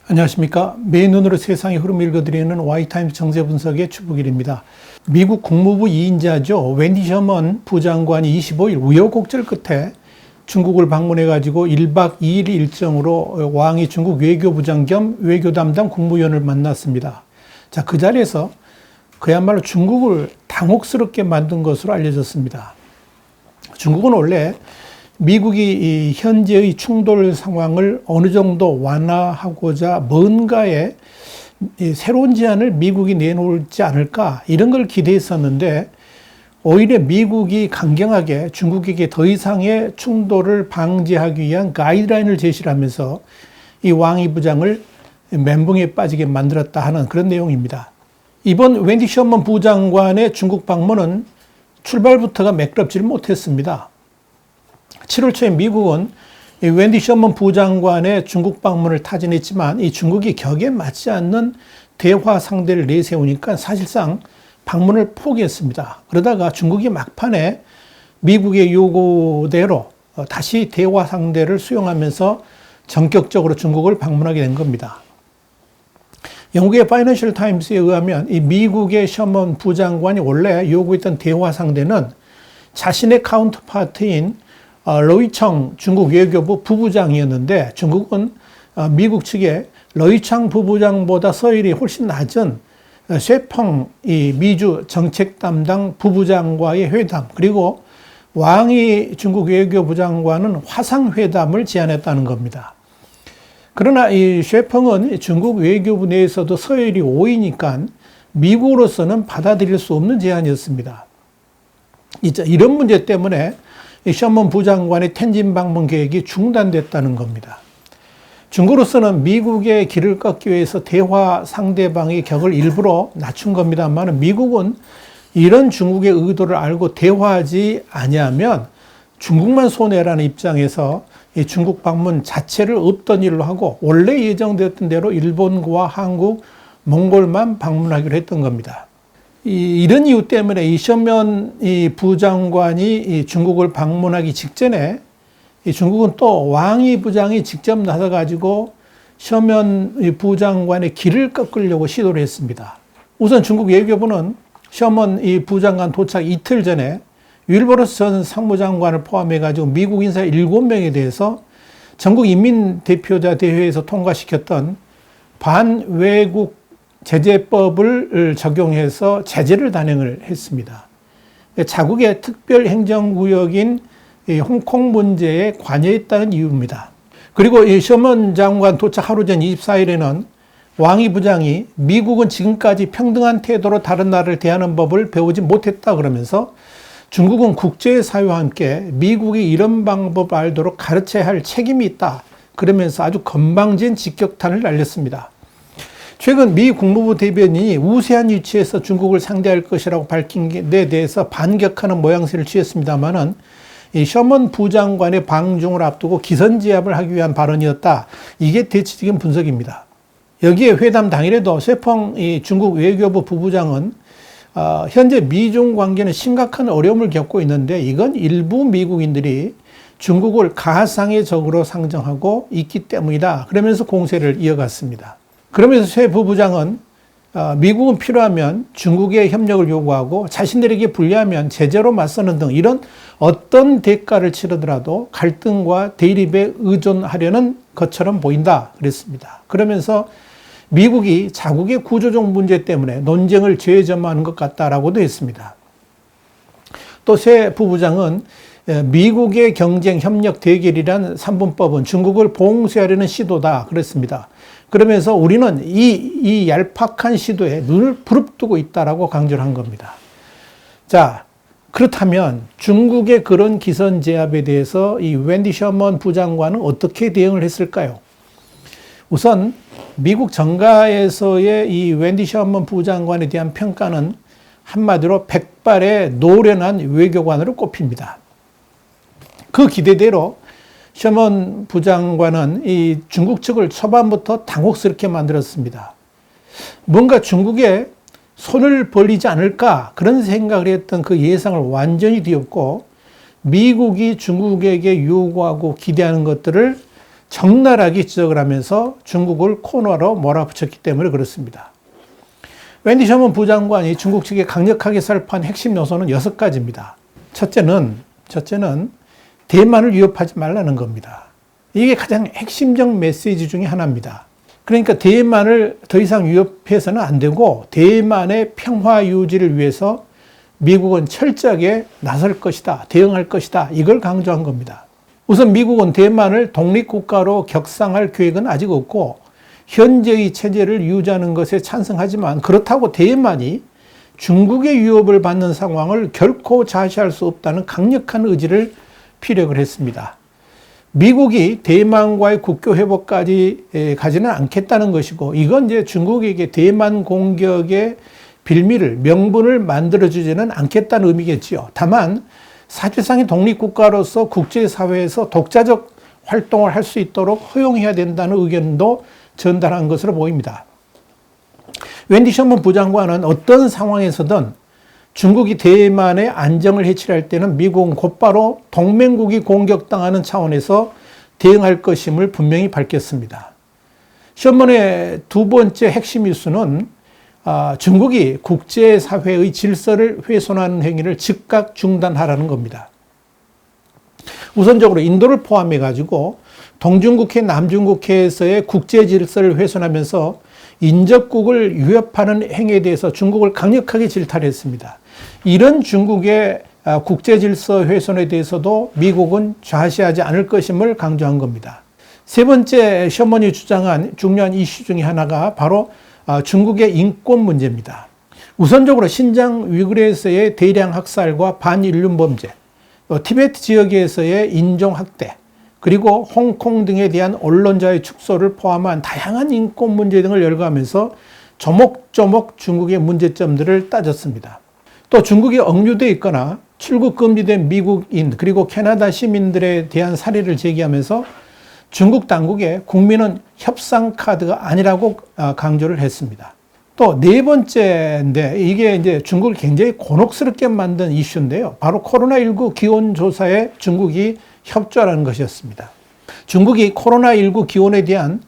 안녕하십니까. 매일 눈으로 세상의 흐름 읽어드리는 와이타임스 정세 분석의 추부길입니다. 미국 국무부 2인자죠. 웬디 셔먼 부장관이 25일 우여곡절 끝에 중국을 방문해가지고 1박 2일 일정으로 왕이 중국 외교부장 겸 외교 담당 국무위원을 만났습니다. 자, 그 자리에서 그야말로 중국을 당혹스럽게 만든 것으로 알려졌습니다. 중국은 원래 미국이 현재의 충돌 상황을 어느 정도 완화하고자 뭔가의 새로운 제안을 미국이 내놓지 않을까 이런 걸 기대했었는데 오히려 미국이 강경하게 중국에게 더 이상의 충돌을 방지하기 위한 가이드라인을 제시를 하면서 이 왕이 부장을 멘붕에 빠지게 만들었다 하는 그런 내용입니다. 이번 웬디 셔먼 부장관의 중국 방문은 출발부터가 매끄럽지를 못했습니다. 7월 초에 미국은 웬디 셔먼 부장관의 중국 방문을 타진했지만 이 중국이 격에 맞지 않는 대화 상대를 내세우니까 사실상 방문을 포기했습니다. 그러다가 중국이 막판에 미국의 요구대로 다시 대화 상대를 수용하면서 전격적으로 중국을 방문하게 된 겁니다. 영국의 파이낸셜 타임스에 의하면 이 미국의 셔먼 부장관이 원래 요구했던 대화 상대는 자신의 카운터파트인 러이청 중국 외교부 부부장이었는데 중국은 미국 측에 러이창 부부장보다 서열이 훨씬 낮은 쇠펑 이 미주 정책 담당 부부장과의 회담 그리고 왕이 중국 외교부장과는 화상회담을 제안했다는 겁니다. 그러나 이 쇠펑은 중국 외교부 내에서도 서열이 5위니까 미국으로서는 받아들일 수 없는 제안이었습니다. 이런 문제 때문에 셔먼 부장관의 텐진 방문 계획이 중단됐다는 겁니다. 중국으로서는 미국의 길을 꺾기 위해서 대화 상대방의 격을 일부러 낮춘 겁니다만 미국은 이런 중국의 의도를 알고 대화하지 아니하면 중국만 손해라는 입장에서 이 중국 방문 자체를 없던 일로 하고 원래 예정되었던 대로 일본과 한국, 몽골만 방문하기로 했던 겁니다. 이런 이유 때문에 이 셔먼 부장관이 중국을 방문하기 직전에 중국은 또 왕이 부장이 직접 나서가지고 셔먼 부장관의 길을 꺾으려고 시도를 했습니다. 우선 중국 외교부는 셔먼 부장관 도착 이틀 전에 윌버러스 전 상무장관을 포함해가지고 미국 인사 7명에 대해서 전국 인민대표자 대회에서 통과시켰던 반외국 제재법을 적용해서 제재를 단행을 했습니다. 자국의 특별행정구역인 홍콩 문제에 관여했다는 이유입니다. 그리고 이 셔먼 장관 도착 하루 전 24일에는 왕이 부장이 미국은 지금까지 평등한 태도로 다른 나라를 대하는 법을 배우지 못했다 그러면서 중국은 국제사회와 함께 미국이 이런 방법을 알도록 가르쳐야 할 책임이 있다. 그러면서 아주 건방진 직격탄을 날렸습니다. 최근 미 국무부 대변인이 우세한 위치에서 중국을 상대할 것이라고 밝힌 데 대해서 반격하는 모양새를 취했습니다만은 이 셔먼 부장관의 방중을 앞두고 기선제압을 하기 위한 발언이었다. 이게 대체적인 분석입니다. 여기에 회담 당일에도 쇠펑 중국 외교부 부부장은 현재 미중 관계는 심각한 어려움을 겪고 있는데 이건 일부 미국인들이 중국을 가상의 적으로 상정하고 있기 때문이다. 그러면서 공세를 이어갔습니다. 그러면서 쇠 부부장은 미국은 필요하면 중국의 협력을 요구하고 자신들에게 불리하면 제재로 맞서는 등 이런 어떤 대가를 치르더라도 갈등과 대립에 의존하려는 것처럼 보인다 그랬습니다. 그러면서 미국이 자국의 구조적 문제 때문에 논쟁을 재점하는 것 같다라고도 했습니다. 또 쇠 부부장은 미국의 경쟁, 협력, 대결이란 3분법은 중국을 봉쇄하려는 시도다 그랬습니다. 그러면서 우리는 이 얄팍한 시도에 눈을 부릅뜨고 있다라고 강조를 한 겁니다. 자, 그렇다면 중국의 그런 기선제압에 대해서 이 웬디 셔먼 부장관은 어떻게 대응을 했을까요? 우선 미국 정가에서의 이 웬디 셔먼 부장관에 대한 평가는 한마디로 백발의 노련한 외교관으로 꼽힙니다. 그 기대대로 셔먼 부장관은 이 중국 측을 초반부터 당혹스럽게 만들었습니다. 뭔가 중국에 손을 벌리지 않을까 그런 생각을 했던 그 예상을 완전히 뒤엎고 미국이 중국에게 요구하고 기대하는 것들을 적나라하게 지적을 하면서 중국을 코너로 몰아붙였기 때문에 그렇습니다. 웬디 셔먼 부장관이 중국 측에 강력하게 설파한 핵심 요소는 6가지입니다. 첫째는 대만을 위협하지 말라는 겁니다. 이게 가장 핵심적 메시지 중에 하나입니다. 그러니까 대만을 더 이상 위협해서는 안 되고 대만의 평화 유지를 위해서 미국은 철저하게 나설 것이다, 대응할 것이다, 이걸 강조한 겁니다. 우선 미국은 대만을 독립국가로 격상할 계획은 아직 없고 현재의 체제를 유지하는 것에 찬성하지만 그렇다고 대만이 중국의 위협을 받는 상황을 결코 좌시할 수 없다는 강력한 의지를 피력을 했습니다. 미국이 대만과의 국교 회복까지 가지는 않겠다는 것이고 이건 이제 중국에게 대만 공격의 빌미를 명분을 만들어주지는 않겠다는 의미겠지요. 다만 사실상의 독립국가로서 국제사회에서 독자적 활동을 할 수 있도록 허용해야 된다는 의견도 전달한 것으로 보입니다. 웬디 셔먼 부장관은 어떤 상황에서든 중국이 대만의 안정을 해치할 때는 미국은 곧바로 동맹국이 공격당하는 차원에서 대응할 것임을 분명히 밝혔습니다. 셔먼의 두 번째 핵심 이슈는 중국이 국제사회의 질서를 훼손하는 행위를 즉각 중단하라는 겁니다. 우선적으로 인도를 포함해 가지고 동중국해, 남중국해에서의 국제 질서를 훼손하면서 인접국을 위협하는 행위에 대해서 중국을 강력하게 질타했습니다. 이런 중국의 국제 질서 훼손에 대해서도 미국은 좌시하지 않을 것임을 강조한 겁니다. 세 번째 셔먼이 주장한 중요한 이슈 중에 하나가 바로 중국의 인권 문제입니다. 우선적으로 신장 위구르에서의 대량 학살과 반인륜 범죄, 티베트 지역에서의 인종학대, 그리고 홍콩 등에 대한 언론자의 축소를 포함한 다양한 인권 문제 등을 열거하면서 조목조목 중국의 문제점들을 따졌습니다. 또 중국이 억류되어 있거나 출국 금지된 미국인 그리고 캐나다 시민들에 대한 사례를 제기하면서 중국 당국의 국민은 협상 카드가 아니라고 강조를 했습니다. 또 네 번째인데 이게 이제 중국을 굉장히 곤혹스럽게 만든 이슈인데요. 바로 코로나19 기원 조사에 중국이 협조하라는 것이었습니다. 중국이 코로나19 기원에 대한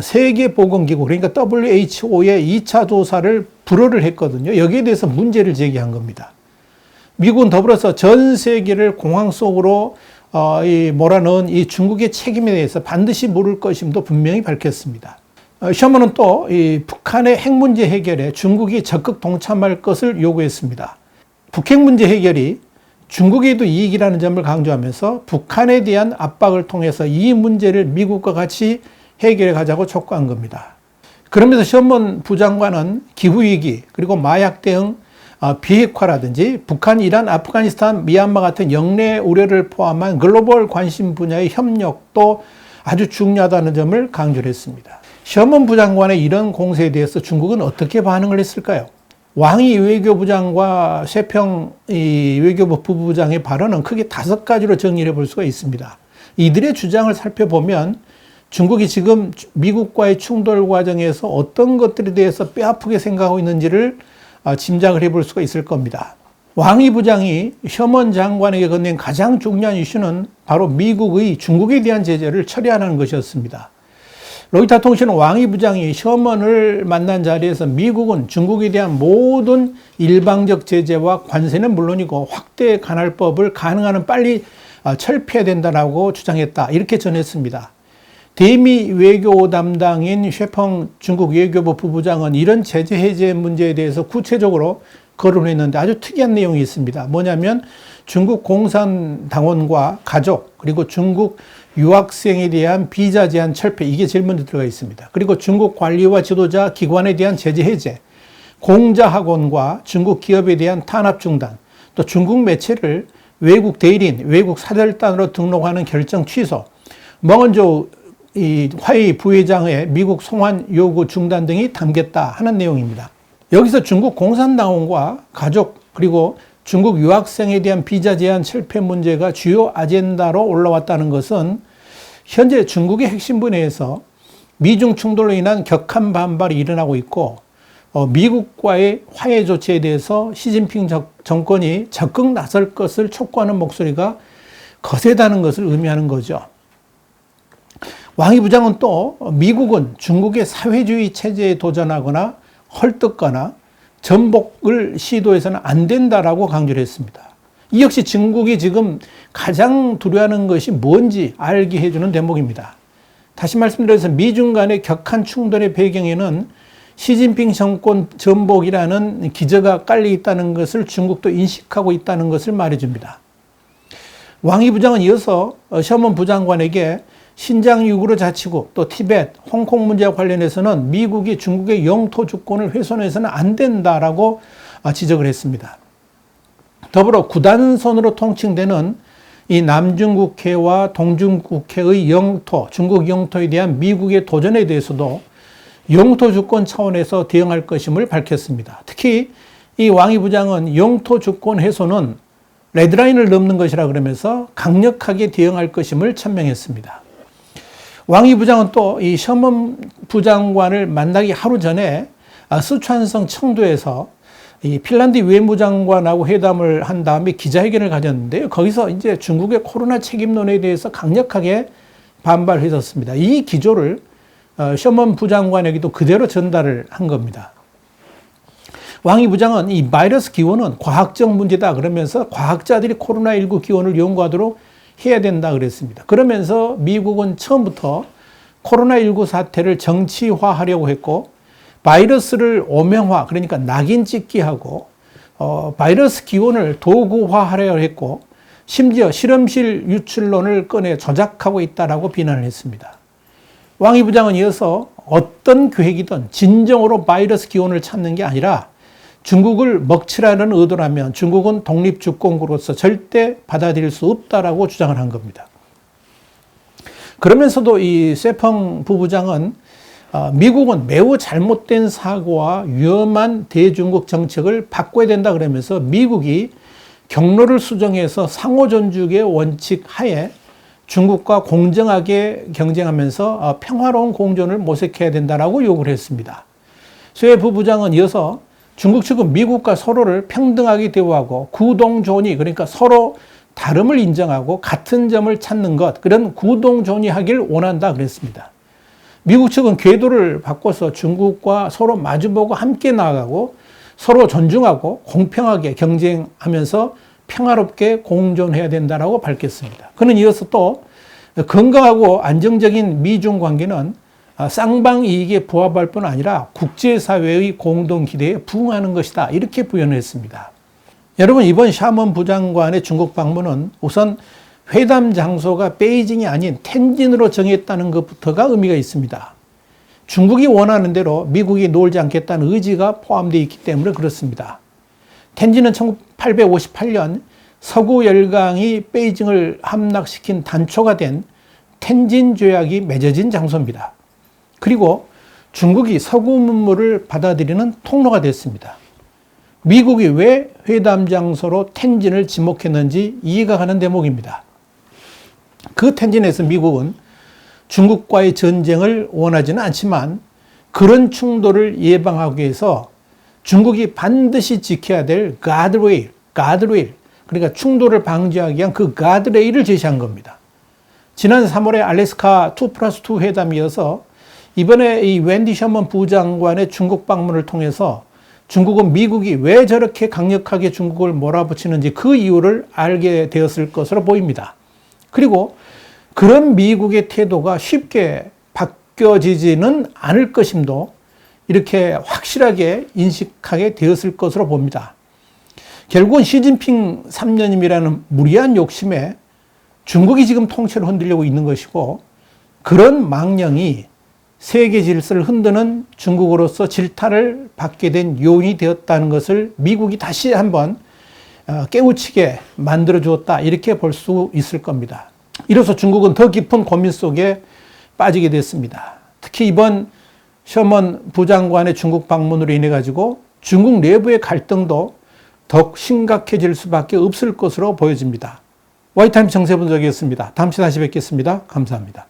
세계보건기구 그러니까 WHO의 2차 조사를 불허를 했거든요. 여기에 대해서 문제를 제기한 겁니다. 미국은 더불어서 전 세계를 공황 속으로 몰아넣은 이 중국의 책임에 대해서 반드시 물을 것임도 분명히 밝혔습니다. 셔먼은 또 이 북한의 핵 문제 해결에 중국이 적극 동참할 것을 요구했습니다. 북핵 문제 해결이 중국에도 이익이라는 점을 강조하면서 북한에 대한 압박을 통해서 이 문제를 미국과 같이 해결해 가자고 촉구한 겁니다. 그러면서 셔먼 부장관은 기후위기 그리고 마약 대응 비핵화라든지 북한, 이란, 아프가니스탄, 미얀마 같은 영내 우려를 포함한 글로벌 관심 분야의 협력도 아주 중요하다는 점을 강조를 했습니다. 셔먼 부장관의 이런 공세에 대해서 중국은 어떻게 반응을 했을까요? 왕이 외교부장과 셰평 외교부 부부장의 발언은 크게 5가지로 정리해 볼 수가 있습니다. 이들의 주장을 살펴보면 중국이 지금 미국과의 충돌 과정에서 어떤 것들에 대해서 뼈아프게 생각하고 있는지를 짐작을 해볼 수가 있을 겁니다. 왕이 부장이 셔먼 장관에게 건넨 가장 중요한 이슈는 바로 미국의 중국에 대한 제재를 처리하는 것이었습니다. 로이터 통신은 왕이 부장이 셔먼을 만난 자리에서 미국은 중국에 대한 모든 일방적 제재와 관세는 물론이고 확대 간할법을 가능한 한 빨리 철폐해야 된다고 주장했다. 이렇게 전했습니다. 대미 외교 담당인 셰펑 중국 외교부 부부장은 이런 제재 해제 문제에 대해서 구체적으로 거론했는데 아주 특이한 내용이 있습니다. 뭐냐면 중국 공산당원과 가족 그리고 중국 유학생에 대한 비자 제한 철폐 이게 제일 먼저 들어가 있습니다. 그리고 중국 관리와 지도자 기관에 대한 제재 해제, 공자학원과 중국 기업에 대한 탄압 중단, 또 중국 매체를 외국 대리인, 외국 사절단으로 등록하는 결정 취소, 멍언조 화웨이 부회장의 미국 송환 요구 중단 등이 담겼다 하는 내용입니다. 여기서 중국 공산당원과 가족 그리고 중국 유학생에 대한 비자 제한 철폐 문제가 주요 아젠다로 올라왔다는 것은 현재 중국의 핵심 분야에서 미중 충돌로 인한 격한 반발이 일어나고 있고 미국과의 화해 조치에 대해서 시진핑 정권이 적극 나설 것을 촉구하는 목소리가 거세다는 것을 의미하는 거죠. 왕이 부장은 또 미국은 중국의 사회주의 체제에 도전하거나 헐뜯거나 전복을 시도해서는 안 된다라고 강조를 했습니다. 이 역시 중국이 지금 가장 두려워하는 것이 뭔지 알게 해주는 대목입니다. 다시 말씀드려서 미중 간의 격한 충돌의 배경에는 시진핑 정권 전복이라는 기저가 깔려 있다는 것을 중국도 인식하고 있다는 것을 말해줍니다. 왕이 부장은 이어서 셔먼 부장관에게 신장 유구르 자치구, 또 티벳, 홍콩 문제와 관련해서는 미국이 중국의 영토 주권을 훼손해서는 안 된다라고 지적을 했습니다. 더불어 구단선으로 통칭되는 이 남중국해와 동중국해의 영토, 중국 영토에 대한 미국의 도전에 대해서도 영토 주권 차원에서 대응할 것임을 밝혔습니다. 특히 이 왕이 부장은 영토 주권 훼손은 레드라인을 넘는 것이라 그러면서 강력하게 대응할 것임을 천명했습니다. 왕이 부장은 또 이 셔먼 부장관을 만나기 하루 전에 스촨성 청두에서 이 핀란드 외무장관하고 회담을 한 다음에 기자회견을 가졌는데요. 거기서 이제 중국의 코로나 책임론에 대해서 강력하게 반발했었습니다. 이 기조를 셔먼 부장관에게도 그대로 전달을 한 겁니다. 왕이 부장은 이 바이러스 기원은 과학적 문제다 그러면서 과학자들이 코로나19 기원을 연구하도록 해야 된다 그랬습니다. 그러면서 미국은 처음부터 코로나19 사태를 정치화하려고 했고 바이러스를 오명화, 그러니까 낙인 찍기 하고 바이러스 기원을 도구화하려고 했고 심지어 실험실 유출론을 꺼내 조작하고 있다라고 비난을 했습니다. 왕이 부장은 이어서 어떤 계획이든 진정으로 바이러스 기원을 찾는 게 아니라 중국을 먹칠하는 의도라면 중국은 독립주권국으로서 절대 받아들일 수 없다라고 주장을 한 겁니다. 그러면서도 이 세펑 부부장은 미국은 매우 잘못된 사고와 위험한 대중국 정책을 바꿔야 된다 그러면서 미국이 경로를 수정해서 상호 존중의 원칙 하에 중국과 공정하게 경쟁하면서 평화로운 공존을 모색해야 된다라고 요구를 했습니다. 쇠 부부장은 이어서 중국 측은 미국과 서로를 평등하게 대우하고 구동존의, 그러니까 서로 다름을 인정하고 같은 점을 찾는 것, 그런 구동존의하길 원한다 그랬습니다. 미국 측은 궤도를 바꿔서 중국과 서로 마주보고 함께 나아가고 서로 존중하고 공평하게 경쟁하면서 평화롭게 공존해야 된다라고 밝혔습니다. 그는 이어서 또 건강하고 안정적인 미중 관계는 쌍방 이익에 부합할 뿐 아니라 국제사회의 공동 기대에 부응하는 것이다. 이렇게 부연을 했습니다. 여러분, 이번 셔먼 부장관의 중국 방문은 우선 회담 장소가 베이징이 아닌 텐진으로 정했다는 것부터가 의미가 있습니다. 중국이 원하는 대로 미국이 놀지 않겠다는 의지가 포함되어 있기 때문에 그렇습니다. 텐진은 1858년 서구 열강이 베이징을 함락시킨 단초가 된 텐진 조약이 맺어진 장소입니다. 그리고 중국이 서구 문물을 받아들이는 통로가 됐습니다. 미국이 왜 회담 장소로 텐진을 지목했는지 이해가 가는 대목입니다. 그 텐진에서 미국은 중국과의 전쟁을 원하지는 않지만 그런 충돌을 예방하기 위해서 중국이 반드시 지켜야 될 가드레일, 그러니까 충돌을 방지하기 위한 그 가드레일을 제시한 겁니다. 지난 3월에 알래스카 2+2 회담이어서 이번에 이 웬디 셔먼 부장관의 중국 방문을 통해서 중국은 미국이 왜 저렇게 강력하게 중국을 몰아붙이는지 그 이유를 알게 되었을 것으로 보입니다. 그리고 그런 미국의 태도가 쉽게 바뀌어지지는 않을 것임도 이렇게 확실하게 인식하게 되었을 것으로 봅니다. 결국은 시진핑 3년임이라는 무리한 욕심에 중국이 지금 통치를 흔들려고 있는 것이고 그런 망령이 세계 질서를 흔드는 중국으로서 질타를 받게 된 요인이 되었다는 것을 미국이 다시 한번 깨우치게 만들어 주었다 이렇게 볼 수 있을 겁니다. 이로써 중국은 더 깊은 고민 속에 빠지게 됐습니다. 특히 이번 셔먼 부장관의 중국 방문으로 인해 가지고 중국 내부의 갈등도 더욱 심각해질 수밖에 없을 것으로 보여집니다. 와이타임 정세분석이었습니다. 다음 시간에 다시 뵙겠습니다. 감사합니다.